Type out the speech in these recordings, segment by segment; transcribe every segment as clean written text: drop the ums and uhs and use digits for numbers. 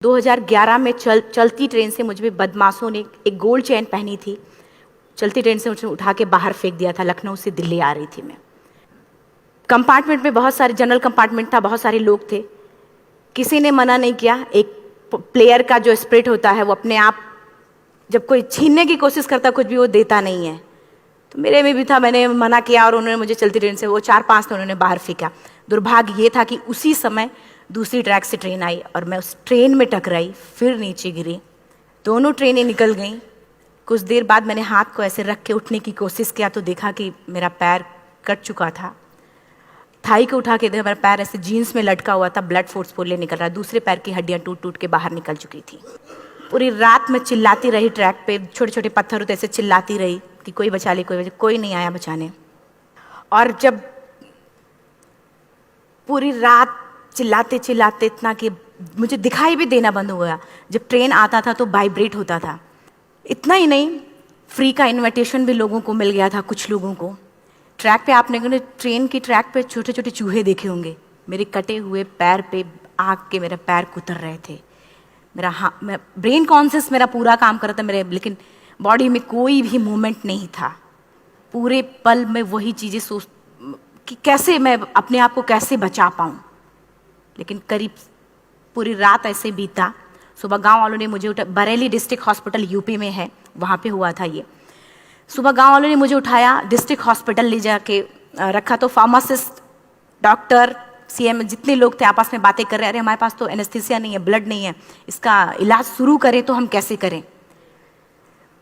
2011 में चलती ट्रेन से मुझे बदमाशों ने एक गोल्ड चेन पहनी थी, चलती ट्रेन से मुझे उठा के बाहर फेंक दिया था। लखनऊ से दिल्ली आ रही थी मैं। कंपार्टमेंट में बहुत सारे, जनरल कंपार्टमेंट था, बहुत सारे लोग थे। किसी ने मना नहीं किया। एक प्लेयर का जो स्पिरिट होता है वो अपने आप, जब कोई छीनने की कोशिश करता कुछ भी, वो देता नहीं है। तो मेरे में भी था, मैंने मना किया और उन्होंने मुझे चलती ट्रेन से वो 4-5 ने उन्होंने बाहर फेंका। दुर्भाग्य ये था कि उसी समय दूसरी ट्रैक से ट्रेन आई और मैं उस ट्रेन में टकराई, फिर नीचे गिरी। दोनों ट्रेनें निकल गईं। कुछ देर बाद मैंने हाथ को ऐसे रख के उठने की कोशिश किया तो देखा कि मेरा पैर कट चुका था। थाई को उठा के देखा, मेरा पैर ऐसे जीन्स में लटका हुआ था, ब्लड फोर्सफुली निकल रहा। दूसरे पैर की हड्डियां टूट टूट के बाहर निकल चुकी थी। पूरी रात मैं चिल्लाती रही ट्रैक पे, छोटे छोटे पत्थर होते ऐसे चिल्लाती रही कि कोई बचा ले, कोई नहीं आया बचाने। और जब पूरी रात चिल्लाते चिल्लाते इतना कि मुझे दिखाई भी देना बंद हो गया। जब ट्रेन आता था तो वाइब्रेट होता था। इतना ही नहीं, फ्री का इन्विटेशन भी लोगों को मिल गया था, कुछ लोगों को। ट्रैक पे आपने ट्रेन की ट्रैक पे छोटे छोटे चूहे देखे होंगे। मेरे कटे हुए पैर पे आग के मेरे पैर कुतर रहे थे। मैं ब्रेन कॉन्शियस मेरा पूरा काम कर रहा था मेरे, लेकिन बॉडी में कोई भी मूवमेंट नहीं था। पूरे पल में वही चीज़ें सोच कि कैसे मैं अपने आप को कैसे बचा पाऊँ। लेकिन करीब पूरी रात ऐसे बीता। सुबह गांव वालों ने मुझे बरेली डिस्ट्रिक्ट हॉस्पिटल यूपी में है, वहाँ पे हुआ था ये। सुबह गांव वालों ने मुझे उठाया, डिस्ट्रिक्ट हॉस्पिटल ले जाके रखा। तो फार्मासिस्ट, डॉक्टर, सीएम जितने लोग थे आपस में बातें कर रहे, अरे हमारे पास तो एनेस्थीसिया नहीं है, ब्लड नहीं है, इसका इलाज शुरू करें तो हम कैसे करें।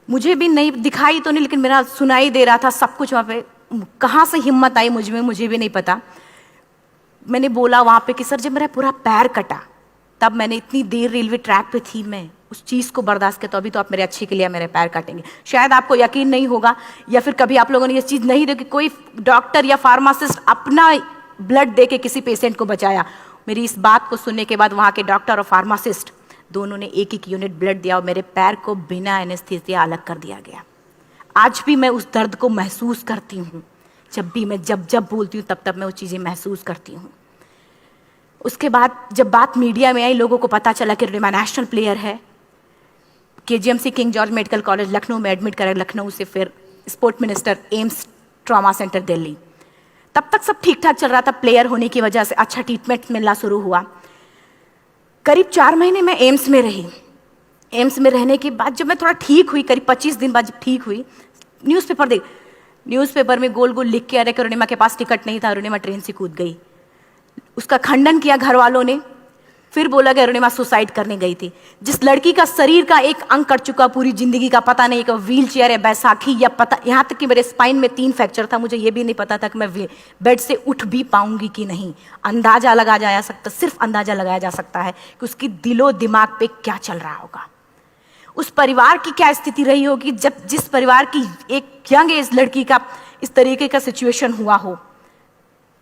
मुझे भी नहीं दिखाई तो नहीं, लेकिन मेरा सुनाई दे रहा था सब कुछ वहाँ पे। कहाँ से हिम्मत आई मुझ में, मुझे भी नहीं पता। मैंने बोला वहाँ पे कि सर जब मेरा पूरा पैर कटा, तब मैंने इतनी देर रेलवे ट्रैक पे थी, मैं उस चीज़ को बर्दाश्त किया। तो अभी तो आप मेरे अच्छे के लिए मेरे पैर काटेंगे। शायद आपको यकीन नहीं होगा, या फिर कभी आप लोगों ने ये चीज़ नहीं देखी, कोई डॉक्टर या फार्मासिस्ट अपना ब्लड दे के किसी पेशेंट को बचाया। मेरी इस बात को सुनने के बाद वहाँ के डॉक्टर और फार्मासिस्ट दोनों ने एक एक यूनिट ब्लड दिया और मेरे पैर को बिना एनेस्थीसिया अलग कर दिया गया। आज भी मैं उस दर्द को महसूस करती हूँ। जब भी मैं जब बोलती हूँ तब मैं वो चीज़ें महसूस करती हूँ। उसके बाद जब बात मीडिया में आई, लोगों को पता चला कि रिमा नेशनल प्लेयर है, KGMC king George medical college Lucknow में एडमिट करा। लखनऊ से फिर sport minister, AIIMS trauma centre Delhi. तब तक सब ठीक ठाक चल रहा था। प्लेयर होने की वजह से अच्छा ट्रीटमेंट मिलना शुरू हुआ। करीब 4 महीने मैं एम्स में रही। एम्स में रहने के बाद जब मैं थोड़ा ठीक हुई, करीब 25 दिन बाद जब ठीक हुई, न्यूज़पेपर में गोल गोल लिख के आ रहे कि अरुणिमा के पास टिकट नहीं था, अरुणिमा ट्रेन से कूद गई। उसका खंडन किया घर वालों ने। फिर बोला कि अरुणिमा सुसाइड करने गई थी। जिस लड़की का शरीर का एक अंग कट चुका, पूरी जिंदगी का पता नहीं कि व्हील चेयर है, बैसाखी या पता, यहाँ तक कि मेरे स्पाइन में 3 फ्रैक्चर था। मुझे ये भी नहीं पता था कि मैं बेड से उठ भी पाऊंगी कि नहीं। अंदाजा लगाया जा सकता, सिर्फ अंदाजा लगाया जा सकता है कि उसकी दिलो दिमाग पे क्या चल रहा होगा, उस परिवार की क्या स्थिति रही होगी जब जिस परिवार की एक यंग एज लड़की का इस तरीके का सिचुएशन हुआ हो।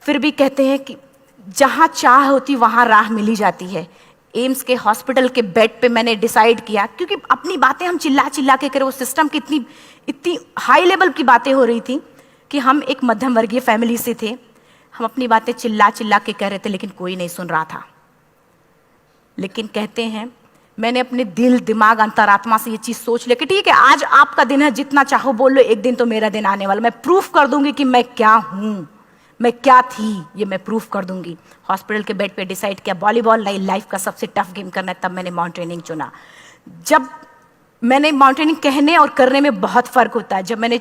फिर भी कहते हैं कि जहाँ चाह होती वहाँ राह मिली जाती है। एम्स के हॉस्पिटल के बेड पे मैंने डिसाइड किया, क्योंकि अपनी बातें हम चिल्ला चिल्ला के करें, वो सिस्टम की इतनी हाई लेवल की बातें हो रही थी कि हम एक मध्यम वर्गीय फैमिली से थे। हम अपनी बातें चिल्ला चिल्ला के कह रहे थे, लेकिन कोई नहीं सुन रहा था। लेकिन कहते हैं मैंने अपने दिल, दिमाग, अंतरात्मा से ये चीज़ सोच ली कि ठीक है, आज आपका दिन है, जितना चाहो बोल लो, एक दिन तो मेरा दिन आने वाला। मैं प्रूफ कर दूंगी कि मैं क्या हूँ, मैं क्या थी, ये मैं प्रूफ कर दूंगी। हॉस्पिटल के बेड पे डिसाइड किया वॉलीबॉल नहीं, लाइफ का सबसे टफ गेम करना है। तब मैंने माउंटेनिंग चुना। जब मैंने माउंटेनिंग कहने और करने में बहुत फ़र्क होता है। जब मैंने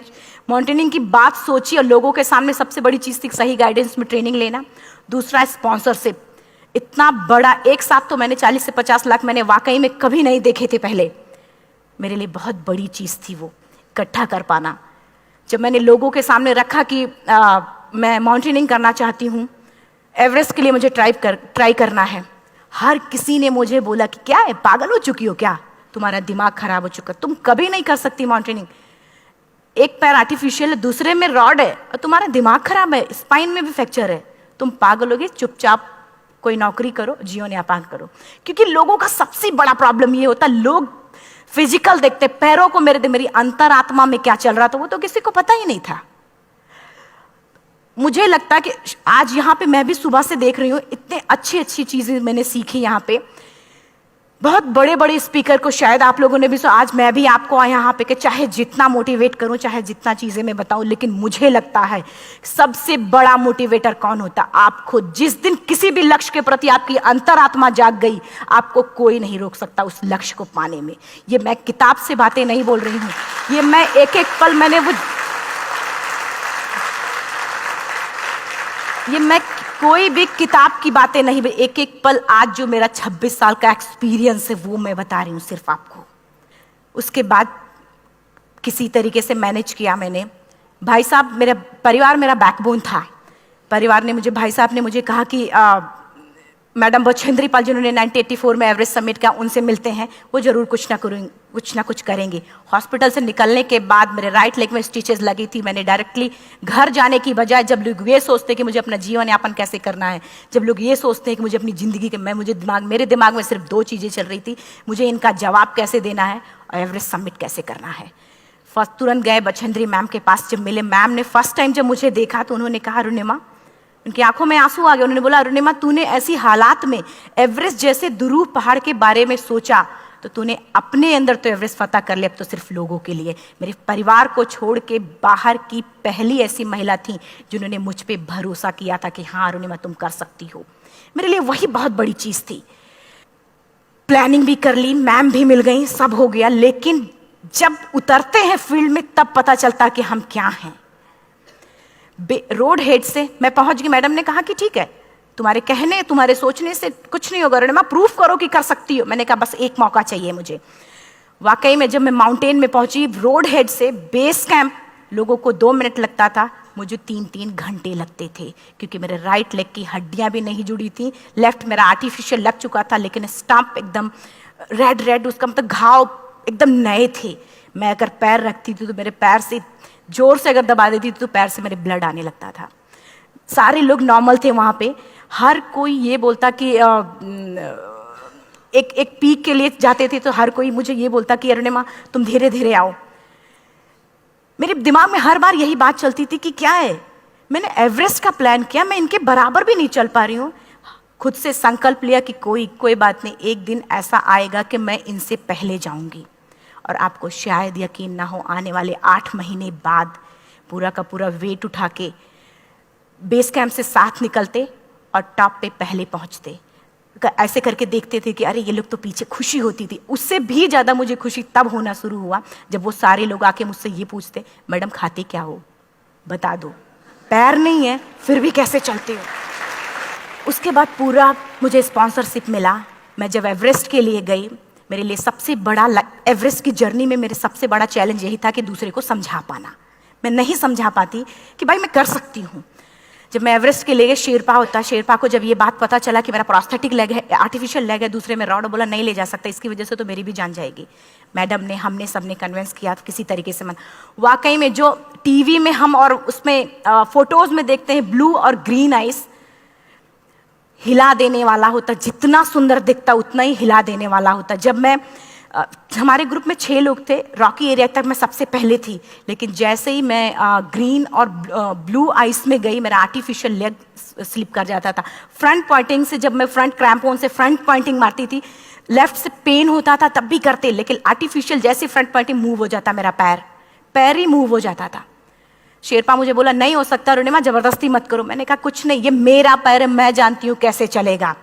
माउंटेनिंग की बात सोची और लोगों के सामने, सबसे बड़ी चीज़ थी सही गाइडेंस में ट्रेनिंग लेना, दूसरा स्पॉन्सरशिप। इतना बड़ा एक साथ तो मैंने 40 से 50 लाख मैंने वाकई में कभी नहीं देखे थे पहले। मेरे लिए बहुत बड़ी चीज़ थी वो इकट्ठा कर पाना। जब मैंने लोगों के सामने रखा कि मैं माउंटेनिंग करना चाहती हूँ, एवरेस्ट के लिए मुझे ट्राई करना है, हर किसी ने मुझे बोला कि क्या है, पागल हो चुकी हो क्या, तुम्हारा दिमाग खराब हो चुका, तुम कभी नहीं कर सकती माउंटेनिंग। एक पैर आर्टिफिशियल है, दूसरे में रॉड है, और तुम्हारा दिमाग खराब है, स्पाइन में भी फ्रैक्चर है, तुम पागल होगे, चुपचाप कोई नौकरी करो, जीवन यापन करो। क्योंकि लोगों का सबसे बड़ा प्रॉब्लम ये होता, लोग फिजिकल देखते, पैरों को मेरी अंतरात्मा में क्या चल रहा था वो तो किसी को पता ही नहीं था। मुझे लगता है कि आज यहाँ पे मैं भी सुबह से देख रही हूँ, इतने अच्छी चीजें मैंने सीखी यहाँ पे। बहुत बड़े बड़े स्पीकर को शायद आप लोगों ने भी सुना। आज मैं भी आपको यहाँ पे कि चाहे जितना मोटिवेट करूं, चाहे जितना चीजें मैं बताऊं, लेकिन मुझे लगता है सबसे बड़ा मोटिवेटर कौन होता? आप खुद। जिस दिन किसी भी लक्ष्य के प्रति आपकी अंतरात्मा जाग गई, आपको कोई नहीं रोक सकता उस लक्ष्य को पाने में। ये मैं किताब से बातें नहीं बोल रही हूं, ये मैं एक एक पल मैं कोई भी किताब की बातें नहीं, एक एक पल आज जो मेरा 26 साल का एक्सपीरियंस है वो मैं बता रही हूँ सिर्फ आपको। उसके बाद किसी तरीके से मैनेज किया मैंने। भाई साहब, मेरा परिवार मेरा बैकबोन था। परिवार ने मुझे, भाई साहब ने मुझे कहा कि मैडम बछेंद्री पाल जिन्होंने 1984 में एवरेस्ट समिट किया, उनसे मिलते हैं, वो जरूर कुछ ना कुछ करेंगे। हॉस्पिटल से निकलने के बाद मेरे राइट लेग में स्टिचेस लगी थी। मैंने डायरेक्टली घर जाने की बजाय, जब लोग ये सोचते हैं कि मुझे अपना जीवन यापन कैसे करना है, जब लोग ये सोचते हैं कि मुझे अपनी ज़िंदगी के मेरे दिमाग में सिर्फ 2 चीज़ें चल रही थी, मुझे इनका जवाब कैसे देना है और एवरेस्ट समिट कैसे करना है। फर्स्ट तुरंत गए बछेंद्री मैम के पास। जब मिले, मैम ने फर्स्ट टाइम जब मुझे देखा तो उन्होंने कहा, अरुणिमा, उनकी आंखों में आंसू आ गए। उन्होंने बोला, अरुणिमा, तूने ऐसी हालात में एवरेस्ट जैसे दुरूह पहाड़ के बारे में सोचा तो तूने अपने अंदर तो एवरेस्ट फतह कर लिया, अब तो सिर्फ लोगों के लिए। मेरे परिवार को छोड़ के बाहर की पहली ऐसी महिला थी जिन्होंने मुझ पे भरोसा किया था कि हाँ अरुणिमा, तुम कर सकती हो। मेरे लिए वही बहुत बड़ी चीज थी। प्लानिंग भी कर ली, मैम भी मिल गई, सब हो गया। लेकिन जब उतरते हैं फील्ड में तब पता चलता कि हम क्या हैं। रोड हेड से मैं पहुंच गई। मैडम ने कहा कि ठीक है, तुम्हारे कहने, तुम्हारे सोचने से कुछ नहीं होगा अरुणिमा, प्रूफ करो कि कर सकती हो। मैंने कहा बस एक मौका चाहिए मुझे। वाकई में जब मैं माउंटेन में पहुंची, रोड हेड से बेस कैंप लोगों को 2 मिनट लगता था, मुझे 3-3 घंटे लगते थे, क्योंकि मेरे राइट लेग की हड्डियां भी नहीं जुड़ी थी। लेफ्ट मेरा आर्टिफिशियल लग चुका था, लेकिन स्टंप एकदम रेड, उसका मतलब घाव एकदम नए थे। मैं अगर पैर रखती थी तो मेरे पैर से जोर से अगर दबा देती थी तो पैर से मेरे ब्लड आने लगता था। सारे लोग नॉर्मल थे वहाँ पे। हर कोई ये बोलता कि एक पीक के लिए जाते थे तो हर कोई मुझे ये बोलता कि अरुणिमा, तुम धीरे धीरे आओ। मेरे दिमाग में हर बार यही बात चलती थी कि क्या है, मैंने एवरेस्ट का प्लान किया, मैं इनके बराबर भी नहीं चल पा रही हूँ। खुद से संकल्प लिया कि कोई बात नहीं, एक दिन ऐसा आएगा कि मैं इनसे पहले जाऊंगी। और आपको शायद यकीन ना हो, आने वाले 8 महीने बाद पूरा का पूरा वेट उठा के बेस कैंप से साथ निकलते और टॉप पे पहले पहुंचते। ऐसे करके देखते थे कि अरे ये लोग तो पीछे। खुशी होती थी। उससे भी ज़्यादा मुझे खुशी तब होना शुरू हुआ जब वो सारे लोग आके मुझसे ये पूछते, मैडम खाते क्या हो, बता दो। पैर नहीं है फिर भी कैसे चलते हो। उसके बाद पूरा मुझे स्पॉन्सरशिप मिला। मैं जब एवरेस्ट के लिए गई, मेरे लिए सबसे बड़ा, एवरेस्ट की जर्नी में मेरे सबसे बड़ा चैलेंज यही था कि दूसरे को समझा पाना। मैं नहीं समझा पाती कि भाई मैं कर सकती हूँ। जब मैं एवरेस्ट के लिए, शेरपा होता, शेरपा को जब ये बात पता चला कि मेरा प्रोस्थेटिक लेग है, आर्टिफिशियल लेग है दूसरे में रॉड, बोला नहीं ले जा सकता, इसकी वजह से तो मेरी भी जान जाएगी। मैडम ने, हमने सबने कन्विंस किया किसी तरीके से। मन वाकई में जो टीवी में हम और उसमें फोटोज में देखते हैं, ब्लू और ग्रीन आइस, हिला देने वाला होता। जितना सुंदर दिखता उतना ही हिला देने वाला होता। जब मैं, हमारे ग्रुप में 6 लोग थे, रॉकी एरिया तक मैं सबसे पहले थी, लेकिन जैसे ही मैं ग्रीन और ब्लू आइस में गई, मेरा आर्टिफिशियल लेग स्लिप कर जाता था। फ्रंट पॉइंटिंग से, जब मैं फ्रंट क्रैम्पोन से फ्रंट पॉइंटिंग मारती थी, लेफ्ट से पेन होता था तब भी करते, लेकिन आर्टिफिशियल जैसे फ्रंट पॉइंटिंग मूव हो जाता, मेरा पैर ही मूव हो जाता था। शेरपा मुझे बोला नहीं हो सकता अरुणिमा, जबरदस्ती मत करो। मैंने कहा कुछ नहीं, ये मेरा पैर है, मैं जानती हूँ कैसे चलेगा।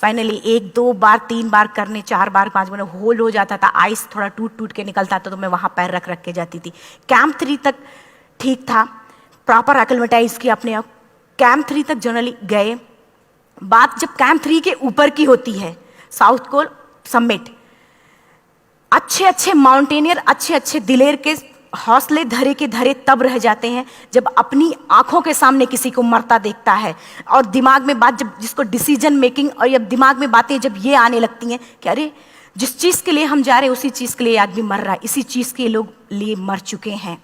फाइनली 1, 2 बार, 3 बार करने, 4 बार, 5 बार होल हो जाता था। आइस थोड़ा टूट के निकलता था तो मैं वहाँ पैर रख के जाती थी। कैंप 3 तक ठीक था, प्रॉपर एक्लेमेटाइज किया अपने आप। कैंप 3 तक जनरली गए। बात जब कैंप 3 के ऊपर की होती है, साउथ कोल समिट, अच्छे माउंटेनियर, अच्छे दिलेर के हौसले धरे के धरे तब रह जाते हैं जब अपनी आंखों के सामने किसी को मरता देखता है। और दिमाग में बात, जब जिसको डिसीजन मेकिंग, और जब दिमाग में बातें जब ये आने लगती हैं कि अरे जिस चीज़ के लिए हम जा रहे हैं उसी चीज़ के लिए आदमी मर रहा है, इसी चीज़ के लोग लिए मर चुके हैं।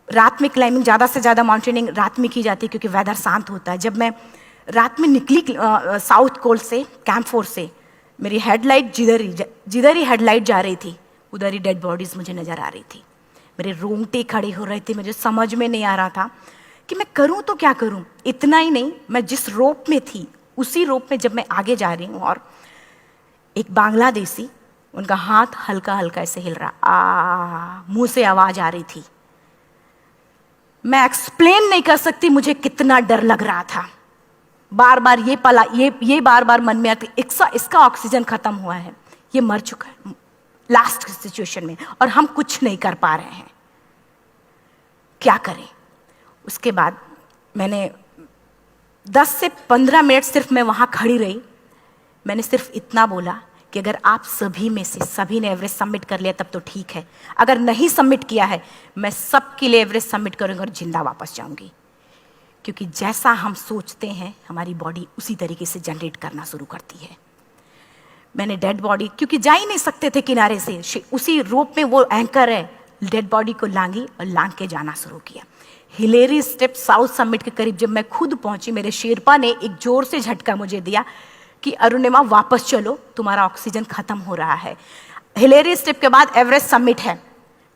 रात में क्लाइंबिंग, ज़्यादा से ज़्यादा माउंटेनिंग रात में की जाती है क्योंकि वेदर शांत होता है। जब मैं रात में निकली साउथ कोल से, कैंप 4 से, मेरी हेडलाइट जिधर ही हेडलाइट जा रही थी उधर ही डेड बॉडीज मुझे नज़र आ रही थी। मेरे रोंगटे खड़े हो रहे थे। मुझे समझ में नहीं आ रहा था कि मैं करूं तो क्या करूं। इतना ही नहीं, मैं जिस रोप में थी उसी रोप में जब मैं आगे जा रही हूं और एक बांग्लादेशी, उनका हाथ हल्का हल्का ऐसे हिल रहा, मुंह से आवाज आ रही थी। मैं एक्सप्लेन नहीं कर सकती मुझे कितना डर लग रहा था। बार बार ये बार बार मन में आती, इसका ऑक्सीजन खत्म हुआ है, ये मर चुका है लास्ट सिचुएशन में, और हम कुछ नहीं कर पा रहे हैं, क्या करें। उसके बाद मैंने 10 से 15 मिनट सिर्फ मैं वहां खड़ी रही। मैंने सिर्फ इतना बोला कि अगर आप सभी में से सभी ने एवरेस्ट सबमिट कर लिया तब तो ठीक है, अगर नहीं सबमिट किया है मैं सबके लिए एवरेस्ट सबमिट करूंगी और जिंदा वापस जाऊंगी। क्योंकि जैसा हम सोचते हैं हमारी बॉडी उसी तरीके से जनरेट करना शुरू करती है। मैंने डेड बॉडी, क्योंकि जा ही नहीं सकते थे किनारे से, उसी रोप में वो एंकर है, डेड बॉडी को लांगी और लांग के जाना शुरू किया। हिलेरी स्टेप साउथ समिट के करीब जब मैं खुद पहुंची, मेरे शेरपा ने एक जोर से झटका मुझे दिया कि अरुणिमा वापस चलो, तुम्हारा ऑक्सीजन खत्म हो रहा है। हिलेरी स्टेप के बाद एवरेस्ट समिट है,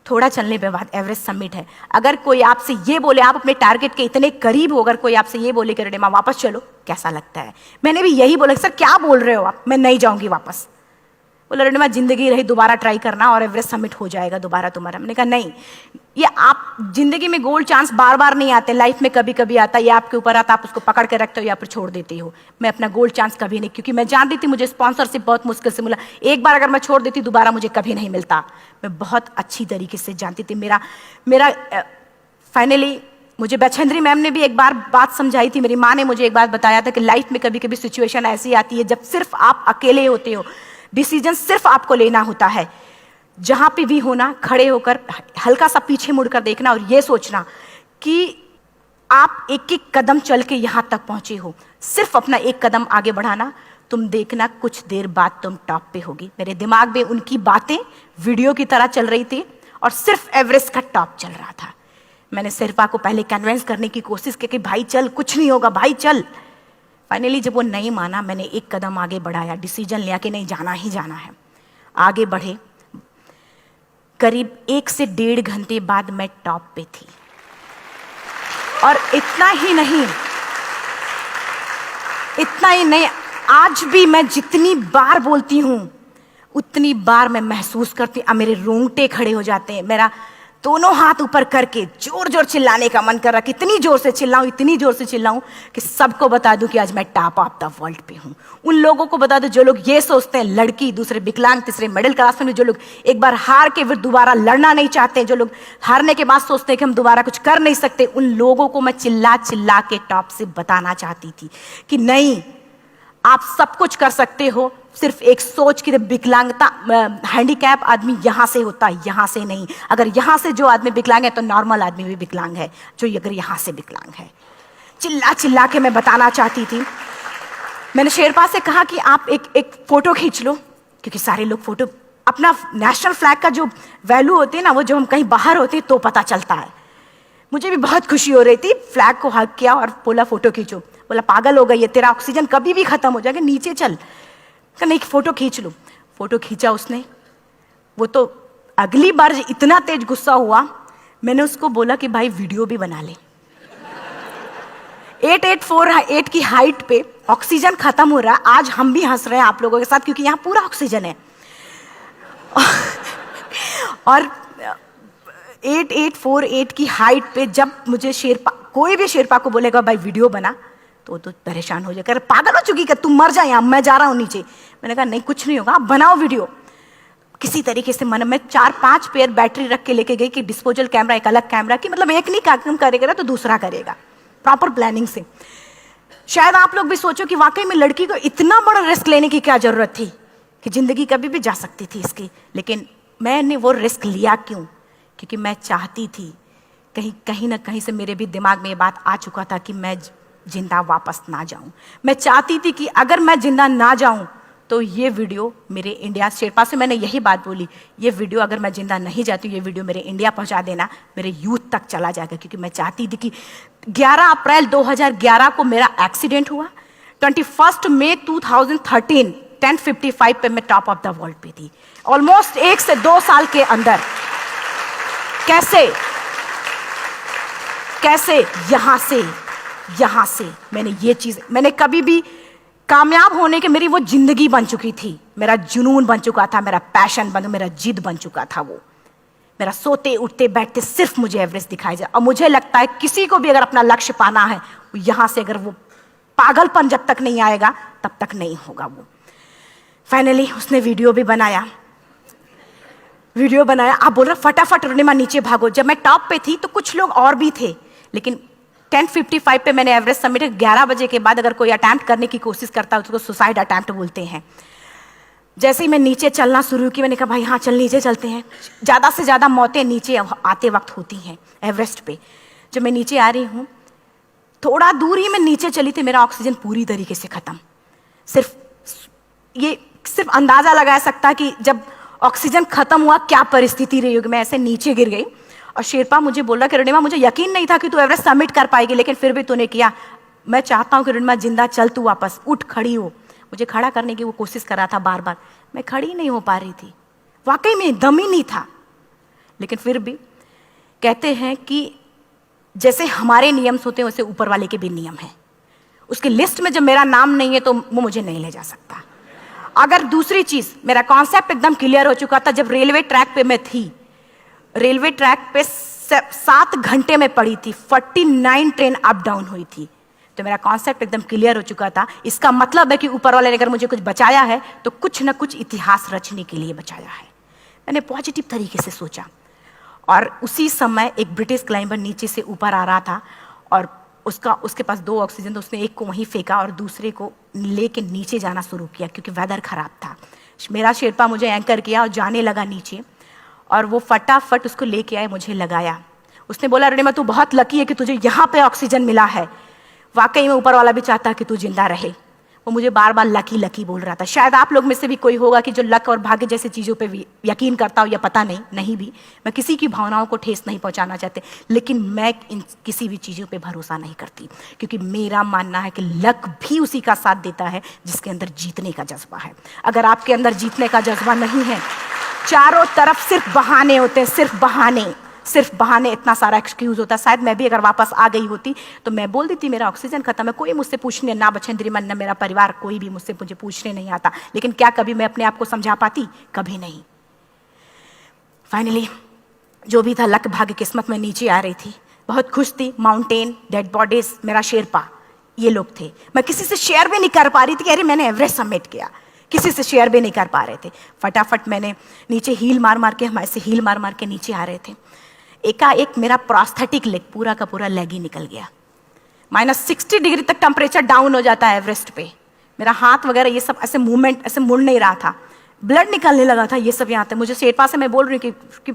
थोड़ा चलने के बाद एवरेस्ट समिट है। अगर कोई आपसे ये बोले, आप अपने टारगेट के इतने करीब हो, अगर कोई आपसे ये बोले कि अरुणिमा वापस चलो, कैसा लगता है? मैंने भी यही बोला, सर क्या बोल रहे हो आप, मैं नहीं जाऊंगी वापस। बोला अरुणिमा जिंदगी रही, दोबारा ट्राई करना और एवरेस्ट समिट हो जाएगा दोबारा तुम्हारा। मैंने कहा नहीं, ये आप जिंदगी में गोल्ड चांस बार बार नहीं आते, लाइफ में कभी कभी आता है, ये आपके ऊपर आता, आप उसको पकड़ के रखते हो या फिर छोड़ देते हो। मैं अपना गोल्ड चांस कभी नहीं, क्योंकि मैं जानती थी मुझे स्पॉन्सरशिप बहुत मुश्किल से मिला, एक बार अगर मैं छोड़ देती दोबारा मुझे कभी नहीं मिलता। मैं बहुत अच्छी तरीके से जानती थी। मेरा फाइनली मुझे बछेंद्री मैम ने भी एक बार बात समझाई थी, मेरी माँ ने मुझे एक बात बताया था कि लाइफ में कभी कभी सिचुएशन ऐसी आती है जब सिर्फ आप अकेले होते हो, डिसीजन सिर्फ आपको लेना होता है। जहां पे भी होना, खड़े होकर हल्का सा पीछे मुड़कर देखना और ये सोचना कि आप एक एक कदम चल के यहां तक पहुंचे हो, सिर्फ अपना एक कदम आगे बढ़ाना, तुम देखना कुछ देर बाद तुम टॉप पे होगी। मेरे दिमाग में उनकी बातें वीडियो की तरह चल रही थी और सिर्फ एवरेस्ट का टॉप चल रहा था। मैंने शेरपा को पहले कन्विंस करने की कोशिश की कि भाई चल, कुछ नहीं होगा भाई चल। फाइनली जब वो नहीं माना, मैंने एक कदम आगे बढ़ाया, डिसीजन लिया कि नहीं, जाना ही जाना है। आगे बढ़े, करीब 1 से 1.5 घंटे बाद मैं टॉप पे थी। और इतना ही नहीं, आज भी मैं जितनी बार बोलती हूं उतनी बार मैं महसूस करती हूं, मेरे रोंगटे खड़े हो जाते हैं, मेरा दोनों हाथ ऊपर करके जोर जोर चिल्लाने का मन कर रहा, कितनी जोर से चिल्लाऊं, इतनी जोर से चिल्लाऊं कि सबको बता दूं कि आज मैं टॉप ऑफ द वर्ल्ड पे हूं। उन लोगों को बता दूं जो लोग ये सोचते हैं, लड़की, दूसरे विकलांग, तीसरे मिडिल क्लास में, जो लोग एक बार हार के फिर दोबारा लड़ना नहीं चाहते, जो लोग हारने के बाद सोचते हैं कि हम दोबारा कुछ कर नहीं सकते, उन लोगों को मैं चिल्ला चिल्ला के टॉप से बताना चाहती थी कि नहीं, आप सब कुछ कर सकते हो। सिर्फ एक सोच की विकलांगता, हैंडीकैप आदमी यहां से होता है, यहां से नहीं। अगर यहां से जो आदमी विकलांग है तो नॉर्मल आदमी भी विकलांग है, जो अगर यहां से विकलांग है। चिल्ला चिल्ला के मैं बताना चाहती थी। मैंने शेरपा से कहा कि आप एक फोटो खींच लो, क्योंकि सारे लोग फोटो, अपना नेशनल फ्लैग का जो वैल्यू होती है ना, वो जो हम कहीं बाहर होते हैं तो पता चलता है। मुझे भी बहुत खुशी हो रही थी, फ्लैग को हग किया और बोला फोटो खींचो। बोला पागल हो गई है, तेरा ऑक्सीजन कभी भी खत्म हो जाएगा, नीचे चल। नहीं, फोटो खींच लो। फोटो खींचा उसने। वो तो अगली बार इतना तेज गुस्सा हुआ, मैंने उसको बोला कि भाई वीडियो भी बना ले। 8848 की हाइट पे ऑक्सीजन खत्म हो रहा है, आज हम भी हंस रहे हैं आप लोगों के साथ क्योंकि यहाँ पूरा ऑक्सीजन है। और 8848 की हाइट पे जब मुझे शेरपा, कोई भी शेरपा को बोलेगा भाई वीडियो बना, तो परेशान हो जाएगा, पागल हो चुकी क्या, तुम मर जा यहाँ, मैं जा रहा हूँ नीचे। मैंने कहा नहीं, कुछ नहीं होगा, आप बनाओ वीडियो। किसी तरीके से मन में 4-5 पेयर बैटरी रख के लेके गई कि डिस्पोजल कैमरा, एक अलग कैमरा की, मतलब एक नहीं काम करेगा तो दूसरा करेगा, प्रॉपर प्लानिंग से। शायद आप लोग भी सोचो कि वाकई में लड़की को इतना बड़ा रिस्क लेने की क्या जरूरत थी, कि जिंदगी कभी भी जा सकती थी इसकी। लेकिन मैंने वो रिस्क लिया क्यों? क्योंकि मैं चाहती थी, कहीं ना कहीं से मेरे भी दिमाग में ये बात आ चुका था कि मैं जिंदा वापस ना जाऊं। मैं चाहती थी कि अगर मैं जिंदा ना जाऊं तो ये वीडियो मेरे इंडिया, शेरपा से मैंने यही बात बोली, ये वीडियो अगर मैं जिंदा नहीं जाती, ये वीडियो मेरे इंडिया पहुंचा देना, मेरे यूथ तक चला जाएगा। क्योंकि मैं चाहती थी कि 11 अप्रैल 2011 को मेरा एक्सीडेंट हुआ, 21 मई 2013 10:55 पे मैं टॉप ऑफ द वर्ल्ड पे थी। ऑलमोस्ट 1 से 2 साल के अंदर कैसे यहां से मैंने ये चीज, मैंने कभी भी कामयाब होने की मेरी वो जिंदगी बन चुकी थी, मेरा जुनून बन चुका था, मेरा पैशन मेरा जिद बन चुका था। वो मेरा सोते उठते बैठते सिर्फ मुझे एवरेस्ट दिखाई जाए। और मुझे लगता है किसी को भी अगर अपना लक्ष्य पाना है, यहां से अगर वो पागलपन जब तक नहीं आएगा तब तक नहीं होगा। वो फाइनली उसने वीडियो बनाया। आप बोल रहे फटाफट अरुणिमा नीचे भागो। जब मैं टॉप पे थी तो कुछ लोग और भी थे, लेकिन 10:55 पे मैंने एवरेस्ट समिट 11 बजे के बाद अगर कोई अटैम्प्ट करने की कोशिश करता है उसको सुसाइड अटैम्प्ट बोलते हैं। जैसे ही मैं नीचे चलना शुरू की, मैंने कहा भाई हाँ चल नीचे चलते हैं। ज़्यादा से ज़्यादा मौतें नीचे आते वक्त होती हैं एवरेस्ट पे। जब मैं नीचे आ रही हूँ, थोड़ा दूर ही मैं नीचे चली थी, मेरा ऑक्सीजन पूरी तरीके से खत्म। सिर्फ अंदाजा लगाया सकता कि जब ऑक्सीजन खत्म हुआ क्या परिस्थिति रही होगी। मैं ऐसे नीचे गिर गई और शेरपा मुझे बोला कि अरुणिमा मुझे यकीन नहीं था कि तू एवरेस्ट सबमिट कर पाएगी, लेकिन फिर भी तूने किया। मैं चाहता हूँ कि अरुणिमा जिंदा चल, तू वापस उठ, खड़ी हो। मुझे खड़ा करने की वो कोशिश कर रहा था बार बार, मैं खड़ी नहीं हो पा रही थी। वाकई में दम ही नहीं था। लेकिन फिर भी कहते हैं कि जैसे हमारे नियम होते हैं वैसे ऊपर वाले के भी नियम हैं। उसकी लिस्ट में जब मेरा नाम नहीं है तो वो मुझे नहीं ले जा सकता। अगर दूसरी चीज, मेरा कॉन्सेप्ट एकदम क्लियर हो चुका था। जब रेलवे ट्रैक पे मैं थी, रेलवे ट्रैक पे 7 घंटे में पड़ी थी, 49 ट्रेन अप डाउन हुई थी, तो मेरा कॉन्सेप्ट एकदम क्लियर हो चुका था। इसका मतलब है कि ऊपर वाले ने अगर मुझे कुछ बचाया है तो कुछ ना कुछ इतिहास रचने के लिए बचाया है। मैंने पॉजिटिव तरीके से सोचा। और उसी समय एक ब्रिटिश क्लाइंबर नीचे से ऊपर आ रहा था और उसके पास 2 ऑक्सीजन, तो उसने एक को वहीं फेंका और दूसरे को लेके नीचे जाना शुरू किया क्योंकि वेदर खराब था। मेरा शेरपा मुझे एंकर किया और जाने लगा नीचे, और वो फटाफट उसको लेके आए, मुझे लगाया। उसने बोला अरुणिमा तू बहुत लकी है कि तुझे यहाँ पे ऑक्सीजन मिला है। वाकई में ऊपर वाला भी चाहता है कि तू जिंदा रहे। वो मुझे बार बार लकी लकी बोल रहा था। शायद आप लोग में से भी कोई होगा कि जो लक और भाग्य जैसी चीज़ों पे यकीन करता हो, या पता नहीं भी। मैं किसी की भावनाओं को ठेस नहीं पहुंचाना चाहते, लेकिन मैं इन किसी भी चीज़ों पे भरोसा नहीं करती, क्योंकि मेरा मानना है कि लक भी उसी का साथ देता है जिसके अंदर जीतने का जज्बा है। अगर आपके अंदर जीतने का जज्बा नहीं है, चारों तरफ सिर्फ बहाने होते हैं, सिर्फ बहाने, इतना सारा एक्सक्यूज होता है। शायद मैं भी अगर वापस आ गई होती तो मैं बोल देती मेरा ऑक्सीजन खत्म है, कोई मुझसे पूछने ना बचेंद्री मन न मेरा परिवार, कोई भी मुझे पूछने नहीं आता। लेकिन क्या कभी मैं अपने आप को समझा पाती? कभी नहीं। फाइनली जो भी था, लक भाग्य किस्मत में नीचे आ रही थी, बहुत खुश थी। माउंटेन, डेड बॉडीज, मेरा शेरपा, ये लोग थे। मैं किसी से शेयर भी नहीं कर पा रही थी कि अरे मैंने एवरेस्ट सबमिट किया, किसी से शेयर भी नहीं कर पा रहे थे। फटाफट मैंने नीचे हील मार मार के, हमारे से हील मार मार के नीचे आ रहे थे। एकाएक मेरा प्रोस्थेटिक लेग, पूरा का पूरा लेग ही निकल गया। -60 डिग्री तक टेम्परेचर डाउन हो जाता है एवरेस्ट पे। मेरा हाथ वगैरह ये सब ऐसे मूवमेंट, ऐसे मुड़ नहीं रहा था, ब्लड निकलने लगा था, ये सब यहाँ तक। मुझे शेरपा से मैं बोल रही हूँ कि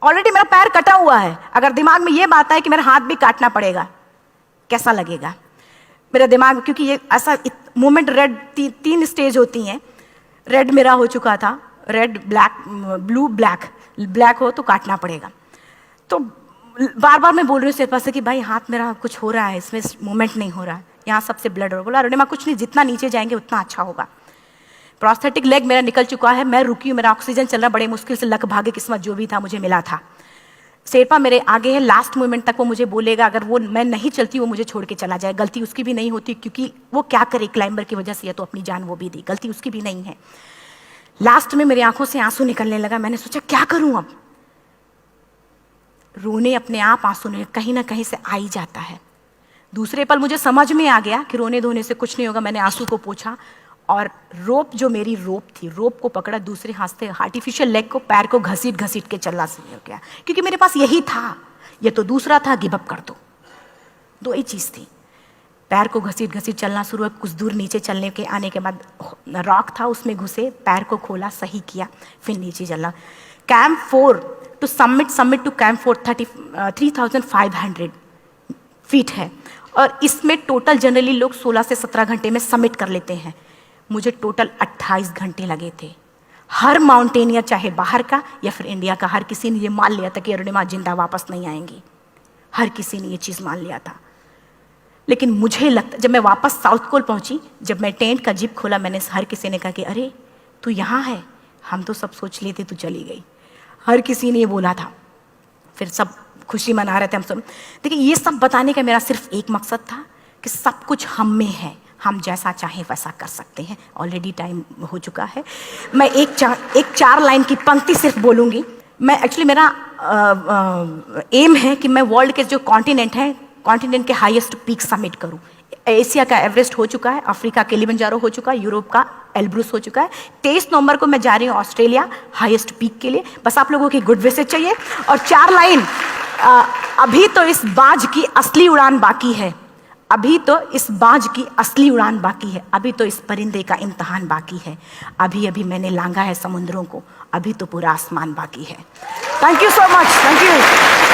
ऑलरेडी मेरा पैर कटा हुआ है, अगर दिमाग में ये बात है कि मेरा हाथ भी काटना पड़ेगा, कैसा लगेगा मेरा दिमाग। क्योंकि ये ऐसा मूवमेंट, रेड 3 स्टेज होती हैं। रेड मेरा हो चुका था, रेड, ब्लैक, ब्लू, ब्लैक हो तो काटना पड़ेगा। तो बार बार मैं बोल रही हूँ शेरपा से कि भाई हाथ मेरा कुछ हो रहा है, इसमें मूवमेंट नहीं हो रहा है, यहाँ सबसे ब्लड हो रहा है। बोला अरुणिमा कुछ नहीं, जितना नीचे जाएंगे उतना अच्छा होगा। प्रोस्थेटिक लेग मेरा निकल चुका है, मैं रुकी हूँ, मेरा ऑक्सीजन चल रहा, बड़े मुश्किल से लक भाग्य किस्मत जो भी था मुझे मिला था। शेरपा मेरे आगे है, लास्ट मोमेंट तक वो मुझे बोलेगा, अगर वो मैं नहीं चलती वो मुझे छोड़ के चला जाए। गलती उसकी भी नहीं होती, क्योंकि वो क्या करे क्लाइंबर की वजह से, या तो अपनी जान वो भी दी, गलती उसकी भी नहीं है। लास्ट में मेरी आंखों से आंसू निकलने लगा। मैंने सोचा क्या करूं अब, रोने अपने आप आंसू ने कहीं ना कहीं से आ ही जाता है। दूसरे पल मुझे समझ में आ गया कि रोने धोने से कुछ नहीं होगा। मैंने आंसू को पोंछा और रोप, जो मेरी रोप थी, रोप को पकड़ा, दूसरे हाथ से आर्टिफिशियल लेग को, पैर को घसीट घसीट के चलना शुरू हो गया, क्योंकि मेरे पास यही था। ये तो दूसरा था, गिव अप कर दो ही चीज़ थी। पैर को घसीट घसीट चलना शुरू हुआ। कुछ दूर नीचे चलने के आने के बाद रॉक था, उसमें घुसे, पैर को खोला, सही किया, फिर नीचे चला। Camp 4 to summit to camp 4 3500 feet है, और इसमें टोटल जनरली लोग 16 से 17 घंटे में सबमिट कर लेते हैं। मुझे टोटल 28 घंटे लगे थे। हर माउंटेनियर, चाहे बाहर का या फिर इंडिया का, हर किसी ने ये मान लिया था कि अरुणिमा जिंदा वापस नहीं आएंगी। हर किसी ने ये चीज़ मान लिया था। लेकिन मुझे लगता, जब मैं वापस साउथ पोल पहुंची, जब मैं टेंट का जिप खोला, मैंने हर किसी ने कहा कि अरे तू यहाँ है, हम तो सब सोच लिए थे तू चली गई। हर किसी ने ये बोला था। फिर सब खुशी मना रहे थे हम सब। देखिए, ये सब बताने का मेरा सिर्फ एक मकसद था कि सब कुछ हम में है, हम जैसा चाहें वैसा कर सकते हैं। ऑलरेडी टाइम हो चुका है। मैं एक 4 लाइन की पंक्ति सिर्फ बोलूँगी। मैं एक्चुअली मेरा एम है कि मैं वर्ल्ड के जो कॉन्टिनेंट हैं, कॉन्टिनेंट के हाईएस्ट पीक समिट करूं। एशिया का एवरेस्ट हो चुका है, अफ्रीका किलिमंजारो हो चुका है, यूरोप का एल्ब्रुस हो चुका है। 23 नवंबर को मैं जा रही हूँ ऑस्ट्रेलिया हाईएस्ट पीक के लिए। बस आप लोगों की गुड विशेस चाहिए। और 4 लाइन, अभी तो इस बाज की असली उड़ान बाकी है, अभी तो इस बाज की असली उड़ान बाकी है, अभी तो इस परिंदे का इम्तहान बाकी है, अभी अभी मैंने लांघा है समुद्रों को, अभी तो पूरा आसमान बाकी है। Thank you so much, thank you.